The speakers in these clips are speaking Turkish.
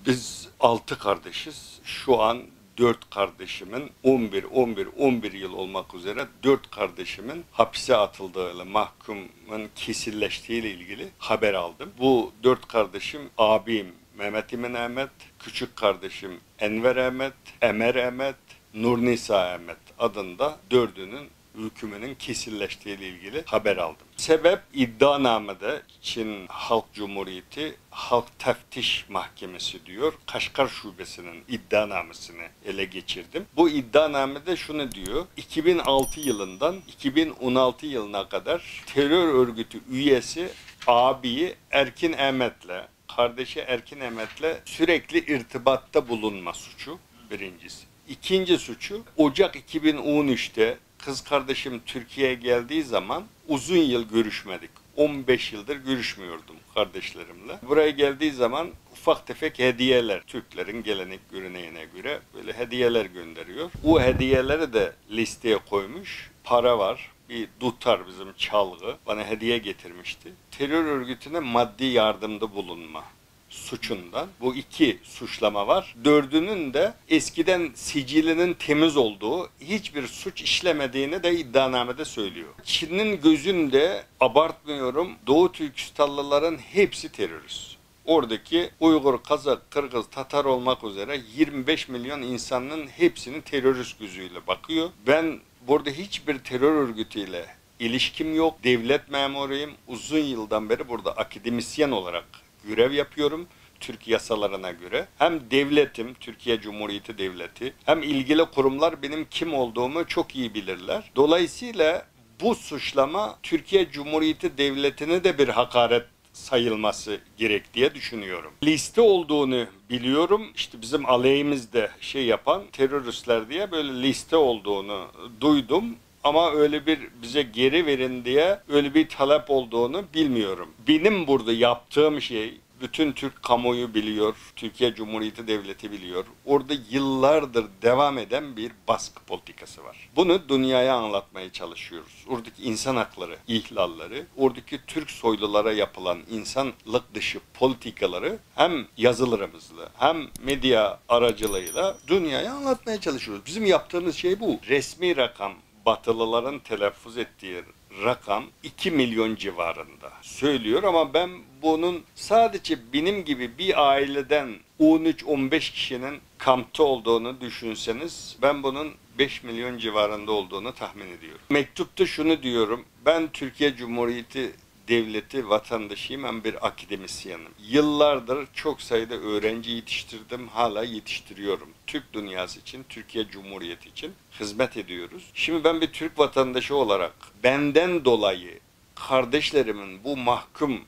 Biz 6 kardeşiz. Şu an 4 kardeşimin 11 yıl olmak üzere 4 kardeşimin hapse atıldığıyla, mahkumun kesilleştiğiyle ilgili haber aldım. Bu 4 kardeşim abim Mehmet İmin Ahmet, küçük kardeşim Enver Ahmet, Emer Ahmet, Nurnisa Ahmet adında dördünün hükmünün kesilleştiğiyle ilgili haber aldım. Sebep iddianamede Çin Halk Cumhuriyeti Halk Teftiş Mahkemesi diyor. Kaşgar Şubesi'nin iddianamesini ele geçirdim. Bu iddianamede şunu diyor. 2006 yılından 2016 yılına kadar terör örgütü üyesi abiyi Erkin Ahmet'le, kardeşi Erkin Ahmet'le sürekli irtibatta bulunma suçu birincisi. İkinci suçu Ocak 2013'te kız kardeşim Türkiye'ye geldiği zaman uzun yıl görüşmedik. 15 yıldır görüşmüyordum kardeşlerimle. Buraya geldiği zaman ufak tefek hediyeler, Türklerin gelenek göreneğine göre böyle hediyeler gönderiyor. O hediyeleri de listeye koymuş. Para var. Bir dutar bizim çalgı bana hediye getirmişti. Terör örgütüne maddi yardımda bulunma suçundan bu iki suçlama var. Dördünün de eskiden sicilinin temiz olduğu, hiçbir suç işlemediğini de iddianamede söylüyor. Çin'in gözünde abartmıyorum, Doğu Türkistanlıların hepsi terörist. Oradaki Uygur, Kazak, Kırgız, Tatar olmak üzere 25 milyon insanın hepsini terörist gözüyle bakıyor. Ben burada hiçbir terör örgütüyle ilişkim yok. Devlet memuruyum. Uzun yıldan beri burada akademisyen olarak görev yapıyorum. Türk yasalarına göre. Hem devletim, Türkiye Cumhuriyeti Devleti, hem ilgili kurumlar benim kim olduğumu çok iyi bilirler. Dolayısıyla bu suçlama Türkiye Cumhuriyeti Devleti'ne de bir hakaret sayılması gerek diye düşünüyorum. Liste olduğunu biliyorum. İşte bizim aleyhimizde yapan teröristler diye böyle liste olduğunu duydum. Ama öyle bir bize geri verin diye öyle bir talep olduğunu bilmiyorum. Benim burada yaptığım şey bütün Türk kamuoyu biliyor, Türkiye Cumhuriyeti Devleti biliyor. Orada yıllardır devam eden bir baskı politikası var. Bunu dünyaya anlatmaya çalışıyoruz. Oradaki insan hakları ihlalleri, oradaki Türk soylulara yapılan insanlık dışı politikaları hem yazılarımızla hem medya aracılığıyla dünyaya anlatmaya çalışıyoruz. Bizim yaptığımız şey bu. Resmi rakam, Batılıların telaffuz ettiği rakam 2 milyon civarında söylüyor ama ben bunun sadece benim gibi bir aileden 13-15 kişinin kampta olduğunu düşünseniz ben bunun 5 milyon civarında olduğunu tahmin ediyorum. Mektupta şunu diyorum, ben Türkiye Cumhuriyeti Devleti vatandaşıyım, ben bir akademisyenim. Yıllardır çok sayıda öğrenci yetiştirdim, hala yetiştiriyorum. Türk dünyası için, Türkiye Cumhuriyeti için hizmet ediyoruz. Şimdi ben bir Türk vatandaşı olarak benden dolayı kardeşlerimin bu mahkum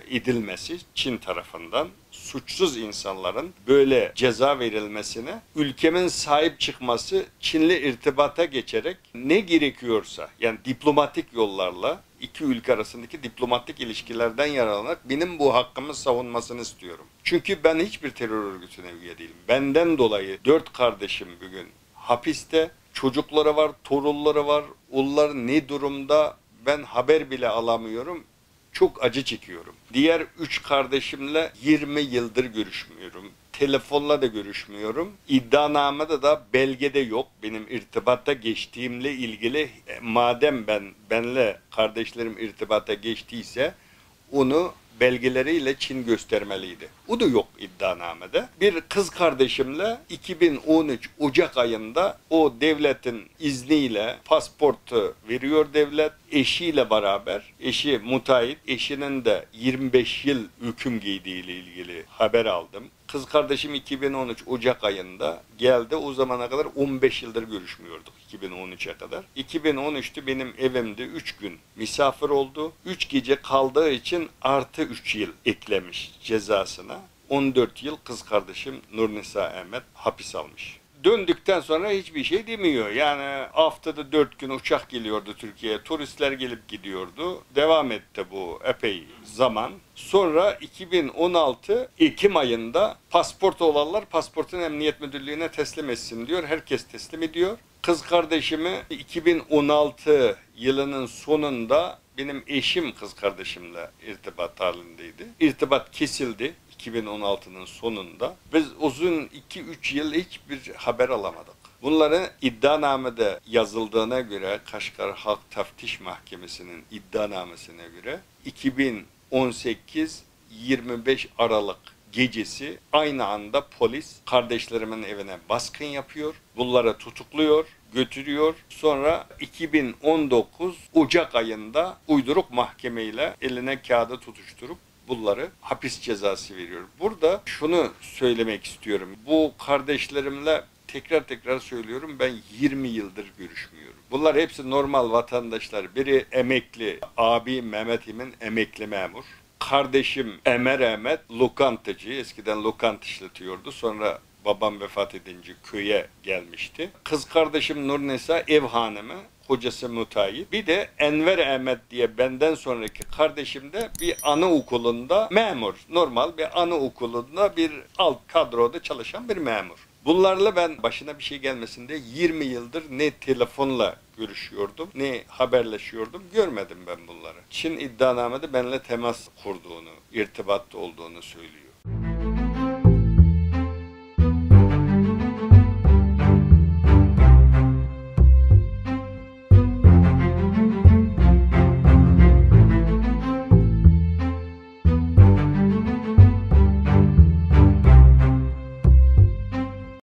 edilmesi Çin tarafından suçsuz insanların böyle ceza verilmesine ülkemin sahip çıkması, Çin'le irtibata geçerek ne gerekiyorsa yani diplomatik yollarla iki ülke arasındaki diplomatik ilişkilerden yararlanarak benim bu hakkımı savunmasını istiyorum. Çünkü ben hiçbir terör örgütüne üye değilim. Benden dolayı 4 kardeşim bugün hapiste, çocukları var, torunları var. Onlar ne durumda ben haber bile alamıyorum. Çok acı çekiyorum. Diğer 3 kardeşimle 20 yıldır görüşmüyorum. Telefonla da görüşmüyorum. İddianamede de belgede yok. Benim irtibata geçtiğimle ilgili madem benle kardeşlerim irtibata geçtiyse onu belgeleriyle Çin göstermeliydi. O da yok iddianamede. Bir kız kardeşimle 2013 Ocak ayında o devletin izniyle pasportu veriyor devlet. Eşiyle beraber, eşi müteahhit, eşinin de 25 yıl hüküm giydiğiyle ilgili haber aldım. Kız kardeşim 2013 Ocak ayında geldi. O zamana kadar 15 yıldır görüşmüyorduk 2013'e kadar. 2013'te benim evimde 3 gün misafir oldu. 3 gece kaldığı için artı 3 yıl eklemiş cezasına. 14 yıl kız kardeşim Nurnisa Ahmet hapis almış. Döndükten sonra hiçbir şey demiyor. Yani haftada 4 gün uçak geliyordu Türkiye'ye. Turistler gelip gidiyordu. Devam etti bu epey zaman. Sonra 2016 Ekim ayında pasport olanlar pasportun emniyet müdürlüğüne teslim etsin diyor. Herkes teslim ediyor. Kız kardeşimi 2016 yılının sonunda benim eşim kız kardeşimle irtibat halindeydi. İrtibat kesildi 2016'nın sonunda. Biz uzun 2-3 yıl hiçbir haber alamadık. Bunların iddianamede yazıldığına göre, Kaşgar Halk Teftiş Mahkemesi'nin iddianamesine göre 2018-25 Aralık gecesi aynı anda polis kardeşlerimin evine baskın yapıyor. Bunları tutukluyor, götürüyor. Sonra 2019 Ocak ayında uyduruk mahkemeyle eline kağıdı tutuşturup bunları hapis cezası veriyor. Burada şunu söylemek istiyorum. Bu kardeşlerimle tekrar söylüyorum, ben 20 yıldır görüşmüyorum. Bunlar hepsi normal vatandaşlar. Biri emekli, abi Mehmet İmin emekli memur. Kardeşim Ömer Ahmet lokantacı, eskiden lokant işletiyordu. Sonra babam vefat edince köye gelmişti. Kız kardeşim Nurnesa ev hanımı, kocası müteahhit. Bir de Enver Ahmet diye benden sonraki kardeşim de bir anaokulunda memur. Normal bir anaokulunda bir alt kadroda çalışan bir memur. Bunlarla ben başına bir şey gelmesin diye 20 yıldır ne telefonla görüşüyordum, ne haberleşiyordum. Görmedim ben bunları. Çin iddianamede benimle temas kurduğunu, irtibatta olduğunu söylüyor.